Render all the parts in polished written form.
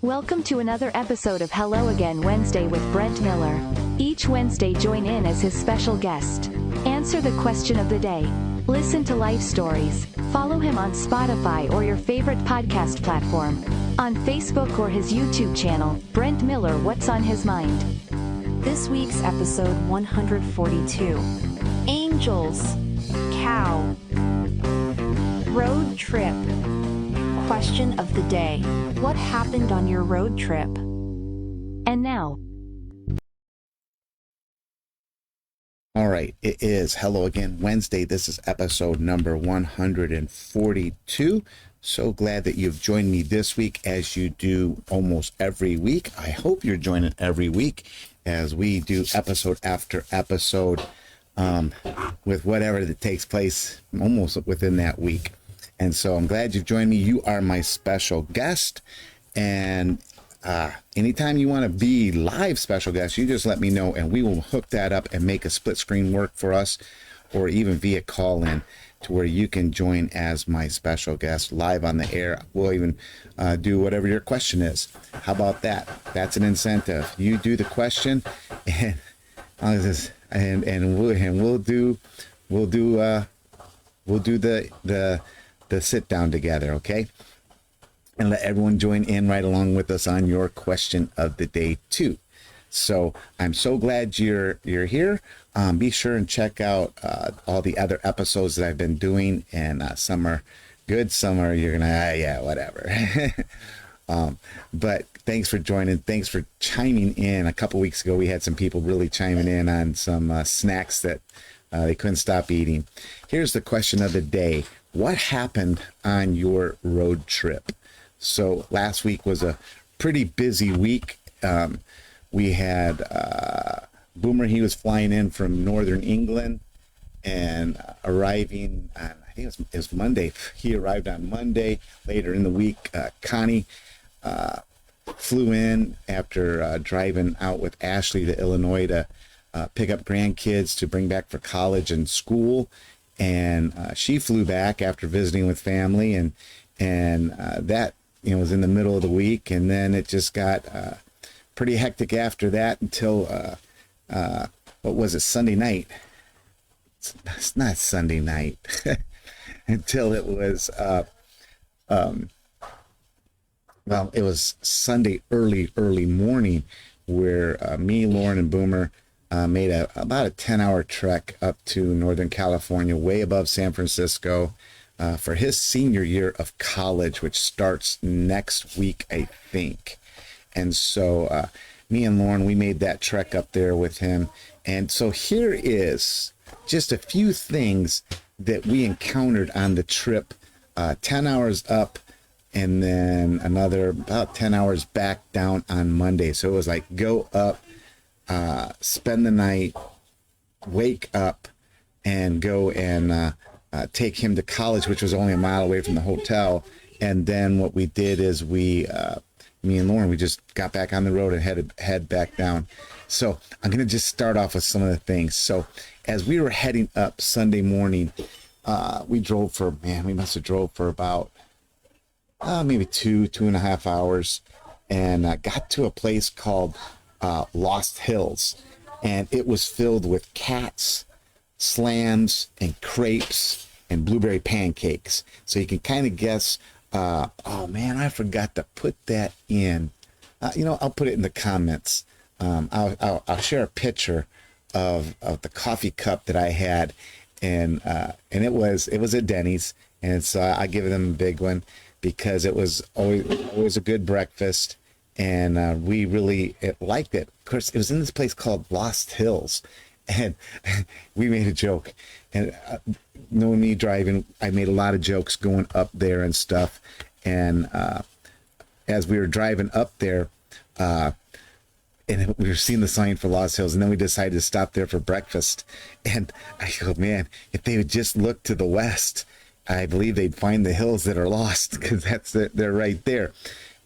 Welcome to another episode of Hello Again Wednesday with Brent Miller. Each Wednesday join in as his special guest. Answer the question of the day. Listen to life stories. Follow him on Spotify or your favorite podcast platform. On Facebook or his YouTube channel, Brent Miller What's on His Mind. This week's episode 142. Angels. Cow. Road trip. Question of the day. What happened on your road trip? And now. All right, it is Hello Again Wednesday. This is episode number 142. So glad that you've joined me this week as you do almost every week. I hope you're joining every week as we do episode after episode with whatever that takes place almost within that week. And so I'm glad you've joined me. You are my special guest. And anytime you want to be live special guest, you just let me know and we will hook that up and make a split screen work for us, or even via call in to where you can join as my special guest live on the air. We'll even do whatever your question is. How about that? That's an incentive. You do the question and we'll do the sit down together, okay? And let everyone join in right along with us on your question of the day too. So I'm so glad you're here. Be sure and check out all the other episodes that I've been doing, and some are good, some are you're gonna whatever. But thanks for joining. Thanks for chiming in. A couple weeks ago, we had some people really chiming in on some snacks that they couldn't stop eating. Here's the question of the day. What happened on your road trip? So last week was a pretty busy week. We had Boomer. He was flying in from Northern England and arriving on, I think it was Monday. He arrived on Monday. Later in the week, Connie flew in after driving out with Ashley to Illinois to pick up grandkids to bring back for college and school. And she flew back after visiting with family, and that was in the middle of the week, and then it just got pretty hectic after that until what was it, Sunday night? It's not Sunday night until it was it was Sunday early morning where me, Lauren, and Boomer made about a 10-hour trek up to Northern California, way above San Francisco, for his senior year of college, which starts next week, I think. And so me and Lauren, we made that trek up there with him. And so here is just a few things that we encountered on the trip, 10 hours up and then another about 10 hours back down on Monday. So it was like go up, spend the night, wake up, and go and take him to college, which was only a mile away from the hotel. And then what we did is me and Lauren, we just got back on the road and head back down. So I'm going to just start off with some of the things. So as we were heading up Sunday morning, we must have drove for about maybe 2.5 hours, and got to a place called Lost Hills, and it was filled with cats, slams, and crepes, and blueberry pancakes. So you can kind of guess. Oh man, I forgot to put that in. I'll put it in the comments. I'll share a picture of the coffee cup that I had, and it was at Denny's, and so I give them a big one because it was always a good breakfast. And we really liked it. Of course, it was in this place called Lost Hills, and we made a joke. And knowing me driving, I made a lot of jokes going up there and stuff. And as we were driving up there, and we were seeing the sign for Lost Hills, and then we decided to stop there for breakfast. And I go, man, if they would just look to the west, I believe they'd find the hills that are lost, because they're right there.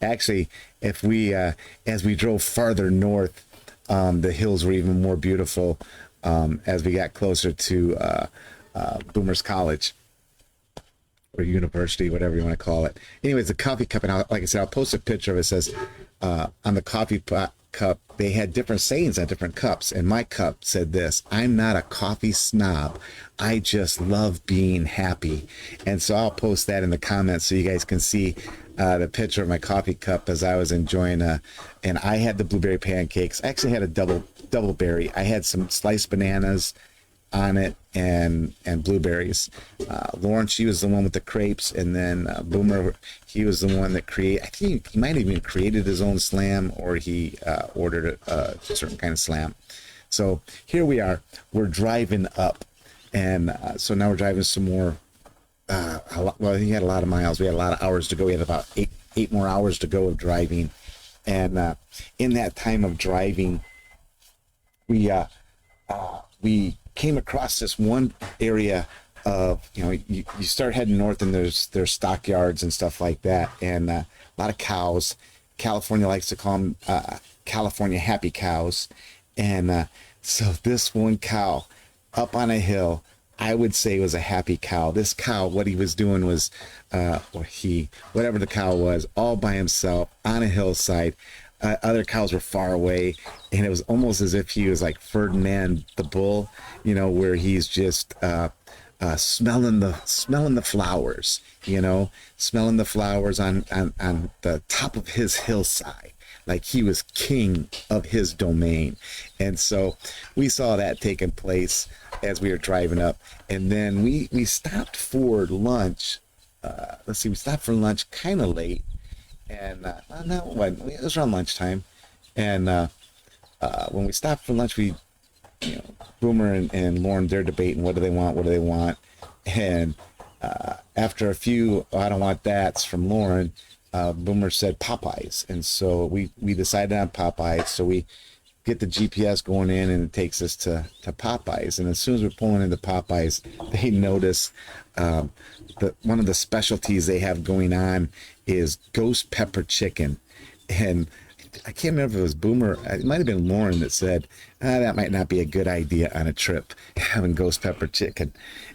Actually, if we as we drove farther north, the hills were even more beautiful as we got closer to Boomer's College or university, whatever you want to call it. Anyways, the coffee cup, and like I said, I'll post a picture of it. It says on the coffee pot cup, they had different sayings on different cups, and my cup said this: "I'm not a coffee snob. I just love being happy." And so I'll post that in the comments so you guys can see the picture of my coffee cup as I was enjoying and I had the blueberry pancakes. I actually had a double berry. I had some sliced bananas on it and blueberries. Lauren, she was the one with the crepes, and then Boomer, he was the one that I think he might have even created his own slam, or he ordered a certain kind of slam. So here we are, we're driving up, and so now we're driving some more. He had a lot of miles. We had a lot of hours to go. We had about eight more hours to go of driving, and in that time of driving, we came across this one area of, you start heading north, and there's stockyards and stuff like that, and a lot of cows. California likes to call them California happy cows, and so this one cow up on a hill, I would say, was a happy cow. This cow, what he was doing was, whatever the cow was, all by himself on a hillside. Other cows were far away, and it was almost as if he was like Ferdinand the bull, where he's just smelling the flowers, smelling the flowers on the top of his hillside, like he was king of his domain. And so we saw that taking place as we were driving up, and then we stopped for lunch. We stopped for lunch kind of late. And it was around lunchtime, and when we stopped for lunch, Boomer and Lauren, they're debating what do they want, and after a few "I don't want that's" from Lauren, Boomer said Popeyes, and so we decided on Popeyes. So we get the GPS going in, and it takes us to Popeyes. And as soon as we're pulling into Popeyes, they notice one of the specialties they have going on is ghost pepper chicken. And I can't remember if it was Boomer, it might have been Lauren that said, that might not be a good idea on a trip, having ghost pepper chicken.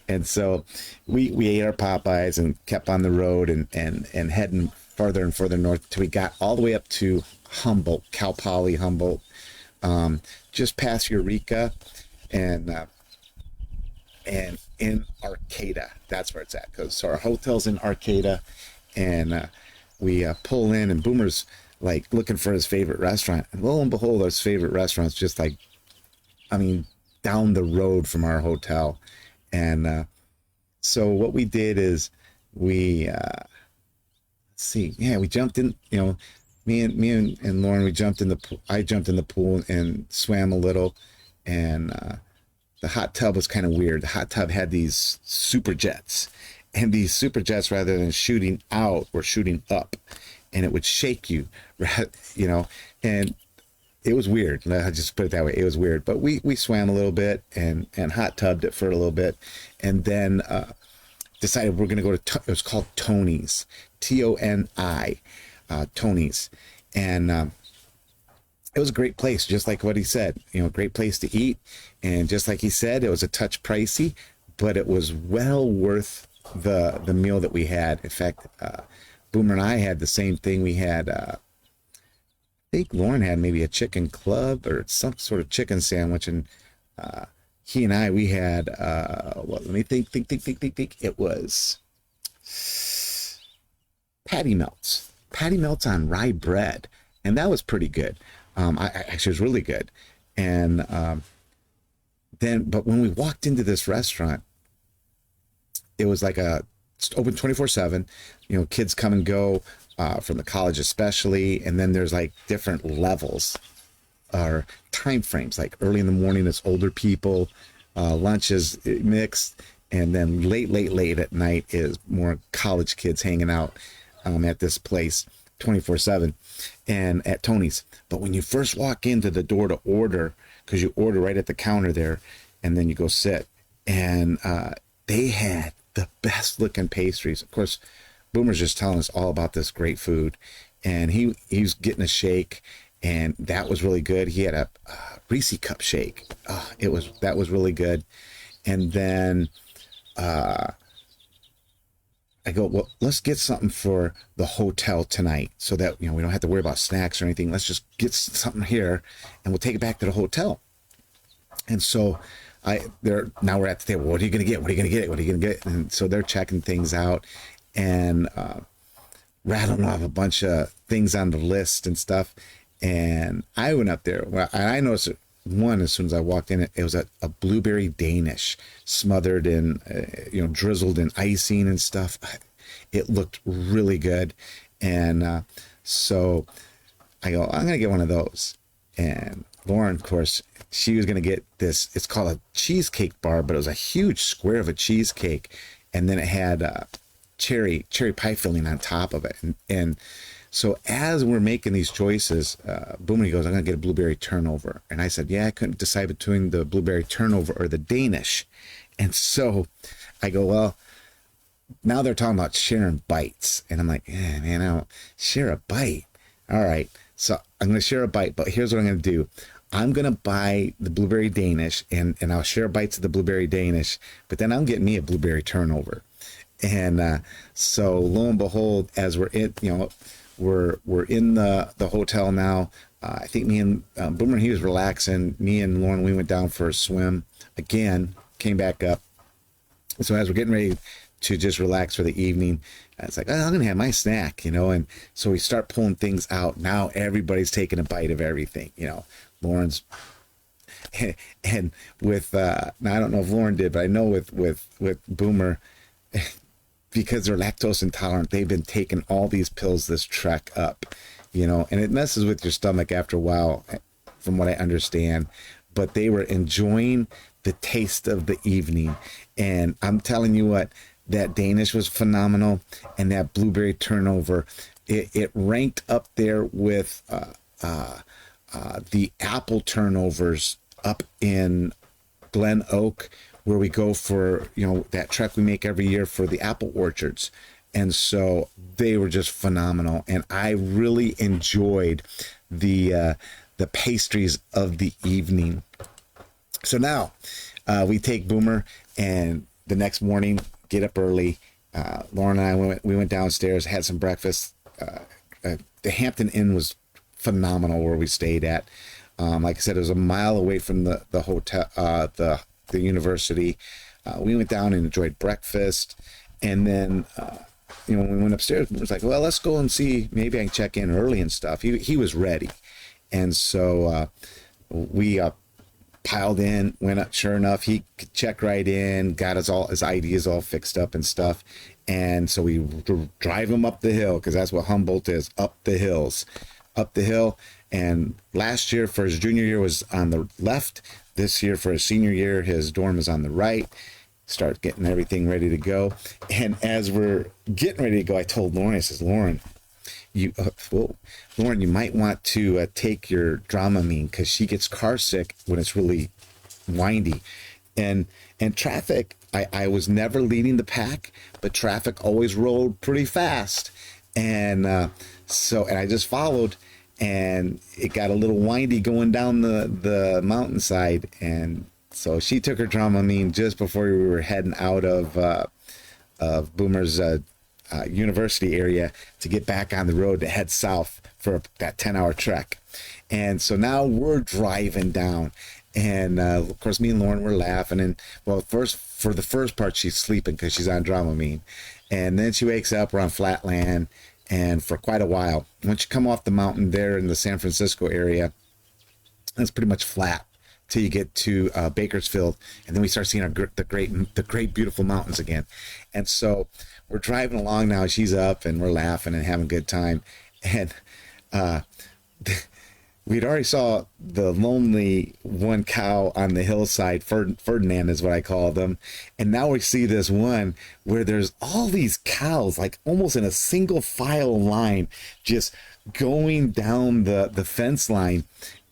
And so we ate our Popeyes and kept on the road and heading further and further north till we got all the way up to Humboldt, Cal Poly Humboldt, just past Eureka, and in Arcata. That's where it's at. So our hotel's in Arcata, and we pull in, and Boomer's like looking for his favorite restaurant, and lo and behold, his favorite restaurant's just down the road from our hotel. And so what we did is we jumped in, me and Lauren, we jumped in the pool. I jumped in the pool and swam a little, and the hot tub was kind of weird. The hot tub had these super jets, and these super jets, rather than shooting out, were shooting up, and it would shake you, and it was weird. I just put it that way. It was weird, but we swam a little bit and hot tubbed it for a little bit, and then decided we're going to go to, it was called Tony's, Toni, Tony's, and it was a great place, just like what he said, great place to eat. And just like he said, it was a touch pricey, but it was well worth the meal that we had. In fact, Boomer and I had the same thing. We had, I think Lauren had maybe a chicken club or some sort of chicken sandwich. And he and we had, let me think. It was patty melts on rye bread. And that was pretty good. Actually, it was really good. And but when we walked into this restaurant, it was like it's open 24/7. Kids come and go from the college especially, and then there's like different levels or time frames. Like early in the morning, it's older people, lunch is mixed, and then late at night is more college kids hanging out at this place 24/7 and at Tony's. But when you first walk into the door to order, because you order right at the counter there, and then you go sit, and they had the best looking pastries. Of course, Boomer's just telling us all about this great food, and he was getting a shake, and that was really good. He had a Reese cup shake. That was really good. And then I I go, well, let's get something for the hotel tonight so that, we don't have to worry about snacks or anything. Let's just get something here and we'll take it back to the hotel. And so now we're at the table. What are you going to get? What are you going to get? What are you going to get? And so they're checking things out and rattling off a bunch of things on the list and stuff. And I went up there. Well, and I noticed one as soon as I walked in. It was a blueberry Danish smothered in, drizzled in icing and stuff. It looked really good. And so I go, I'm going to get one of those. And Lauren, of course, she was going to get this. It's called a cheesecake bar, but it was a huge square of a cheesecake. And then it had cherry pie filling on top of it. And so as we're making these choices, Boomer goes, I'm going to get a blueberry turnover. And I said, yeah, I couldn't decide between the blueberry turnover or the Danish. And so I go, well, now they're talking about sharing bites. And I'm like, yeah, man, I don't share a bite. All right. So I'm going to share a bite, but here's what I'm going to do. I'm going to buy the blueberry Danish and I'll share bites of the blueberry Danish, but then I'm getting me a blueberry turnover. And so lo and behold, as we're in, we're in the hotel now. I think me and Boomer, he was relaxing. Me and Lauren, we went down for a swim again, came back up. So as we're getting ready to just relax for the evening, it's like, I'm going to have my snack, and so we start pulling things out. Now everybody's taking a bite of everything, Lauren's, and with, now I don't know if Lauren did, but I know with Boomer, because they're lactose intolerant, they've been taking all these pills this trek up, and it messes with your stomach after a while, from what I understand, but they were enjoying the taste of the evening. And I'm telling you what, that Danish was phenomenal, and that blueberry turnover, it ranked up there with the apple turnovers up in Glen Oak, where we go for, that trek we make every year for the apple orchards. And so they were just phenomenal. And I really enjoyed the pastries of the evening. So now we take Boomer, and the next morning, get up early. Lauren and I went downstairs, had some breakfast. The Hampton Inn was phenomenal where we stayed at. Like I said, it was a mile away from the hotel, the university. We went down and enjoyed breakfast. And then, when we went upstairs, it was like, well, let's go and see, maybe I can check in early and stuff. He was ready. And so we piled in, went up. Sure enough, he checked right in, got his IDs all fixed up and stuff. And so we drive him up the hill, because that's what Humboldt is, up the hill. And last year for his junior year was on the left. This year for his senior year, his dorm is on the right. Start getting everything ready to go. And as we're getting ready to go, I told Lauren, I says, Lauren, you might want to take your Dramamine, because she gets car sick when it's really windy. And traffic, I was never leading the pack, but traffic always rolled pretty fast. And so I just followed, and it got a little windy going down the mountainside. And so she took her Dramamine just before we were heading out of Boomer's university area to get back on the road to head south for that 10-hour trek. And so now we're driving down, and of course me and Lauren were laughing. And well, for the first part, she's sleeping because she's on Dramamine, and then she wakes up. We're on flat land, and for quite a while, once you come off the mountain there in the San Francisco area, it's pretty much flat till you get to Bakersfield, and then we start seeing the great beautiful mountains again. And so we're driving along now. She's up, and we're laughing and having a good time. And we'd already saw the lonely one cow on the hillside. Ferdinand is what I call them. And now we see this one where there's all these cows, like almost in a single file line, just going down the fence line.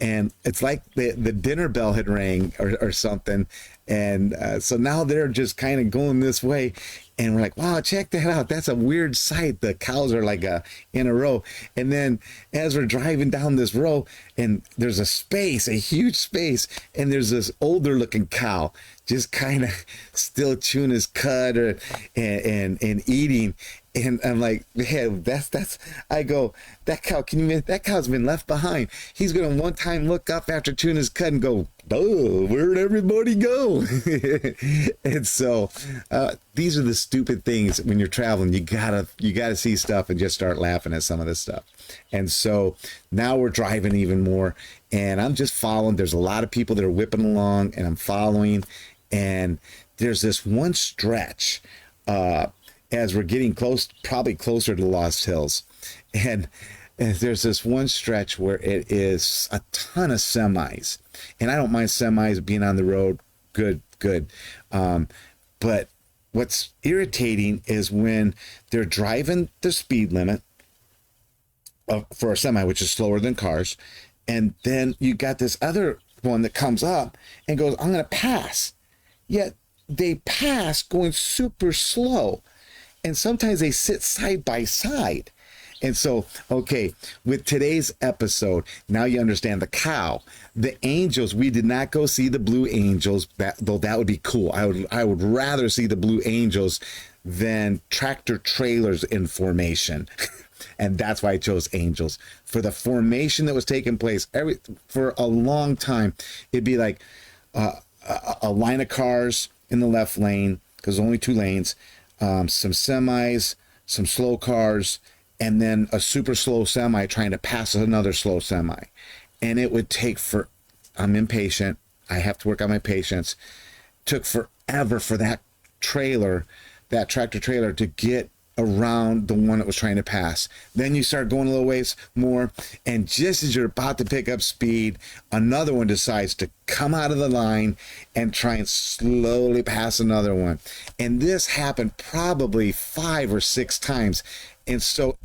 and it's like the dinner bell had rang or something. And so now they're just kind of going this way. And we're like, wow, check that out. That's a weird sight. The cows are like in a row. And then as we're driving down this row, and there's a huge space, and there's this older looking cow just kind of still chewing his cud and eating. And I'm like, man, I go, that cow, that cow's been left behind. He's going to one time look up after chewing his cud and go, oh, where'd everybody go? And so these are the stupid things when you're traveling. You gotta see stuff and just start laughing at some of this stuff. And so now we're driving even more, and I'm just following. There's a lot of people that are whipping along, and I'm following. And there's this one stretch as we're getting probably closer to Lost Hills. And there's this one stretch where it is a ton of semis. And I don't mind semis being on the road. Good. But what's irritating is when they're driving the speed limit for a semi, which is slower than cars. And then you got this other one that comes up and goes, I'm going to pass. Yet they pass going super slow. And sometimes they sit side by side. And so, okay, with today's episode, now you understand the cow. The angels, we did not go see the blue angels, though that would be cool. I would rather see the blue angels than tractor trailers in formation. And that's why I chose angels. For the formation that was taking place for a long time, it'd be like a line of cars in the left lane, because only 2 lanes, some semis, some slow cars, and then a super slow semi trying to pass another slow semi. And it would take I'm impatient. I have to work on my patience. Took forever for that tractor trailer to get around the one that was trying to pass. Then you start going a little ways more, and just as you're about to pick up speed, another one decides to come out of the line and try and slowly pass another one. And this happened probably 5 or 6 times. And so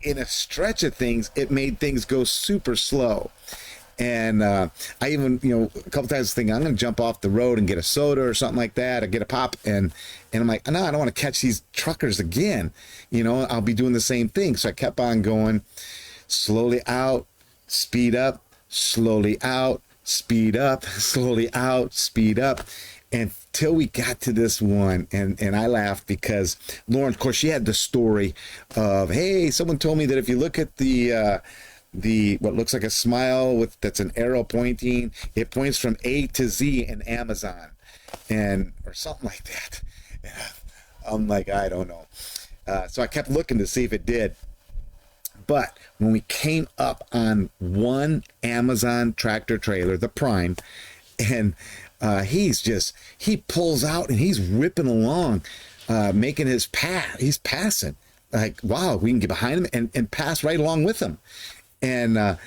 in a stretch of things, it made things go super slow. And I even, a couple times thinking, I'm going to jump off the road and get a soda or something like that, or get a pop. And I'm like, no, I don't want to catch these truckers again. I'll be doing the same thing. So I kept on going, slowly out, speed up, slowly out, speed up, slowly out, speed up. Until we got to this one, and I laughed because Lauren, of course, she had the story of, hey, someone told me that if you look at the what looks like a smile that's an arrow pointing, it points from A to Z in Amazon, or something like that. I'm like, I don't know. So I kept looking to see if it did. But when we came up on one Amazon tractor trailer, the Prime, and he pulls out and he's whipping along, making his path. He's passing. Like, wow, we can get behind him and pass right along with him. And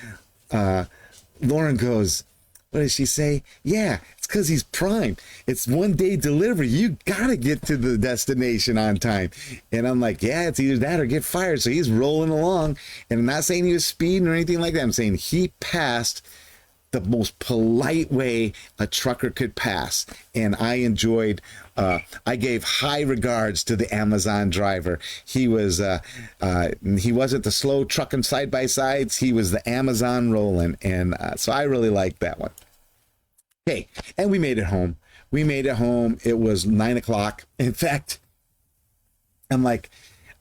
Lauren goes, what did she say? Yeah, it's because he's Prime. It's 1-day delivery. You got to get to the destination on time. And I'm like, yeah, it's either that or get fired. So he's rolling along. And I'm not saying he was speeding or anything like that. I'm saying he passed the most polite way a trucker could pass. And I enjoyed, I gave high regards to the Amazon driver. He wasn't the slow trucking side by sides. He was the Amazon rolling. And so I really liked that one. Okay. And we made it home. It was 9:00. In fact, I'm like,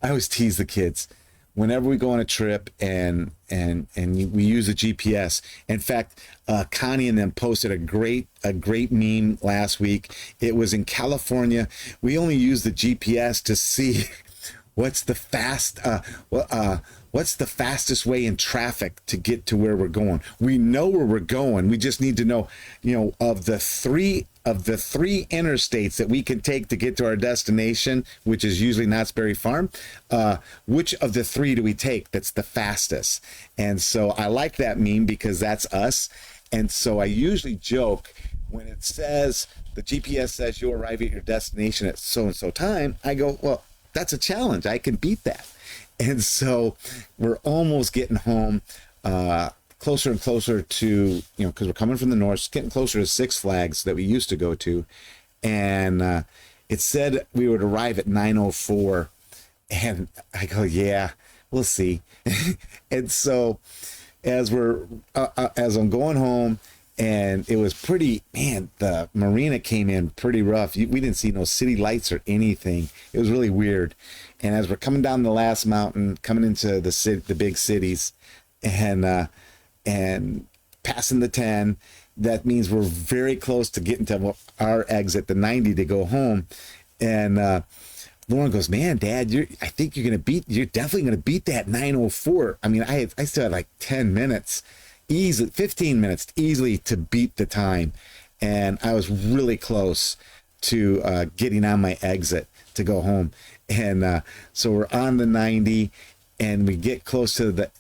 I always tease the kids whenever we go on a trip and we use a GPS. In fact, Connie and them posted a great meme last week. It was in California. We only use the GPS to see what's the fastest way in traffic to get to where we're going. We know where we're going. We just need to know, of the three interstates that we can take to get to our destination, which is usually Knott's Berry Farm, which of the 3 do we take that's the fastest? And so I like that meme because that's us. And so I usually joke when it says, the GPS says you'll arrive at your destination at so-and-so time, I go, well, that's a challenge. I can beat that. And so we're almost getting home, closer and closer to, because we're coming from the north, getting closer to Six Flags that we used to go to. And it said we would arrive at 9:04. And I go, yeah, we'll see. And so as I'm going home, and it was pretty, man, the marina came in pretty rough. We didn't see no city lights or anything. It was really weird. And as we're coming down the last mountain, coming into the big cities, and passing the 10, that means we're very close to getting to our exit, the 90, to go home. And Lauren goes, man, Dad, I think you're definitely gonna beat that 9:04. I mean, I still had like 10 minutes, easily 15 minutes easily to beat the time. And I was really close to getting on my exit to go home. And so we're on the 90, and we get close to the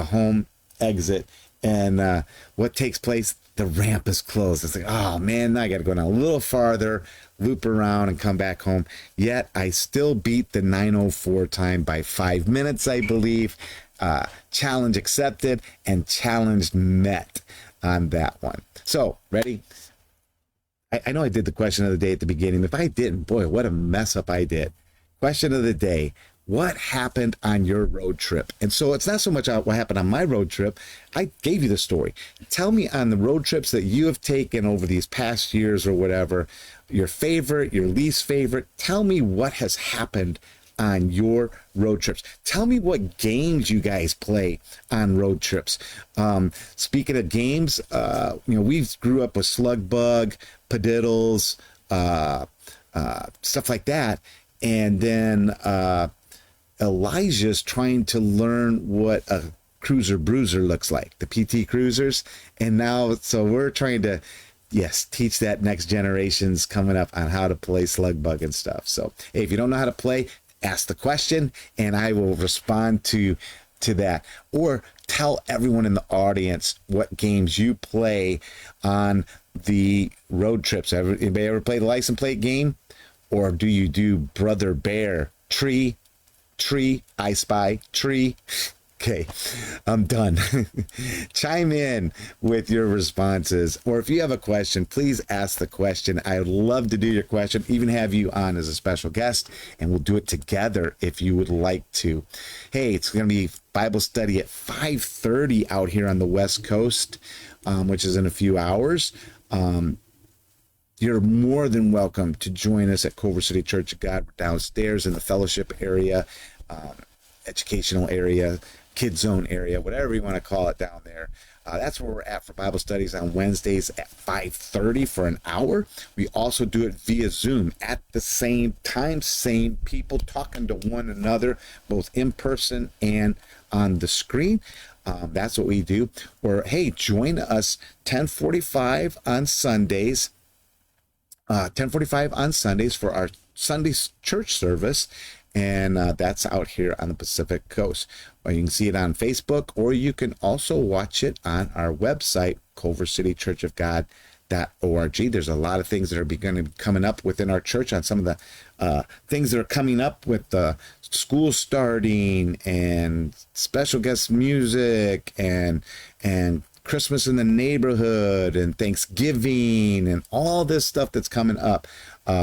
home exit. And what takes place? The ramp is closed. It's like, oh man, I got to go down a little farther, loop around, and come back home. Yet I still beat the 9:04 time by 5 minutes, I believe. Challenge accepted and challenge met on that one. So, ready? I know I did the question of the day at the beginning. If I didn't, boy, what a mess up I did. Question of the day: what happened on your road trip? And so it's not so much what happened on my road trip. I gave you the story. Tell me, on the road trips that you have taken over these past years or whatever, your favorite, your least favorite. Tell me what has happened on your road trips. Tell me what games you guys play on road trips. Speaking of games, we grew up with Slug Bug, Padiddles, stuff like that. And then Elijah's trying to learn what a Cruiser Bruiser looks like, the PT Cruisers. And now, so we're trying to, teach that next generation's coming up on how to play Slug Bug and stuff. So hey, if you don't know how to play, ask the question and I will respond to that. Or tell everyone in the audience what games you play on the road trips. Anybody ever play the license plate game? Or do you do Brother Bear? Tree, I spy, tree. Okay, I'm done. Chime in with your responses. Or if you have a question, please ask the question. I would love to do your question, even have you on as a special guest, and we'll do it together if you would like to. Hey, it's going to be Bible study at 5:30 out here on the West Coast, which is in a few hours. You're more than welcome to join us at Culver City Church of God. We're downstairs in the fellowship area, educational area, kid zone area, whatever you want to call it down there. That's where we're at for Bible studies on Wednesdays at 5:30 for an hour. We also do it via Zoom at the same time, same people talking to one another, both in person and on the screen. That's what we do. Or, hey, join us 10:45 on Sundays. 10:45 on Sundays for our Sunday church service, and that's out here on the Pacific Coast. You can see it on Facebook, or you can also watch it on our website, culvercitychurchofgod.org. There's a lot of things that are going to be coming up within our church on some of the things that are coming up with the school starting and special guest music and Christmas in the neighborhood and Thanksgiving and all this stuff that's coming up.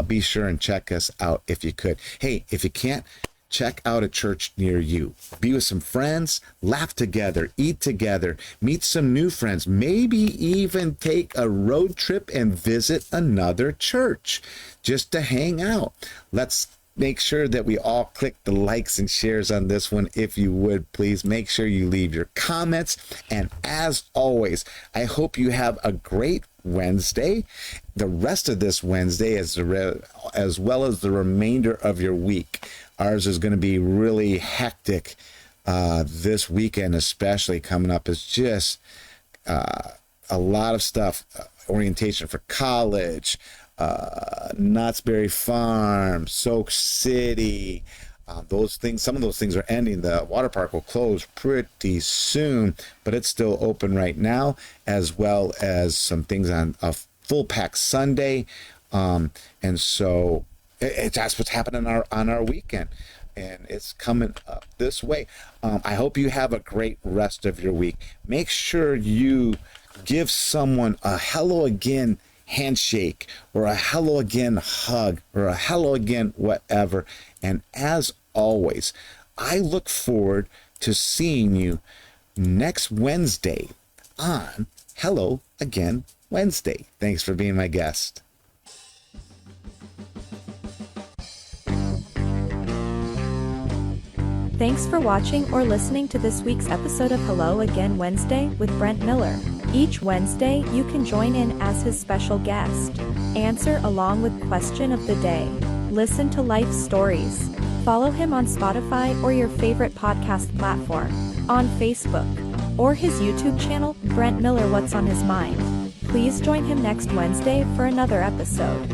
Be sure and check us out if you could. Hey, if you can't, check out a church near you. Be with some friends, laugh together, eat together, meet some new friends, maybe even take a road trip and visit another church just to hang out. Let's make sure that we all click the likes and shares on this one. If you would, please make sure you leave your comments. And as always, I hope you have a great Wednesday, the rest of this Wednesday, as well as the remainder of your week. Ours is going to be really hectic this weekend, especially coming up. Is just a lot of stuff, orientation for college, Knott's Berry Farm, Soak City, those things. Some of those things are ending. The water park will close pretty soon, but it's still open right now, as well as some things on a full pack Sunday. And so that's what's happening on our weekend. and it's coming up this way. I hope you have a great rest of your week. Make sure you give someone a hello again handshake, or a hello again hug, or a hello again whatever. And as always, I look forward to seeing you next Wednesday on Hello Again Wednesday. Thanks for being my guest. Thanks for watching or listening to this week's episode of Hello Again Wednesday with Brent Miller. Each Wednesday, you can join in as his special guest. Answer along with question of the day. Listen to life stories. Follow him on Spotify or your favorite podcast platform, on Facebook, or his YouTube channel, Brent Miller What's on His Mind. Please join him next Wednesday for another episode.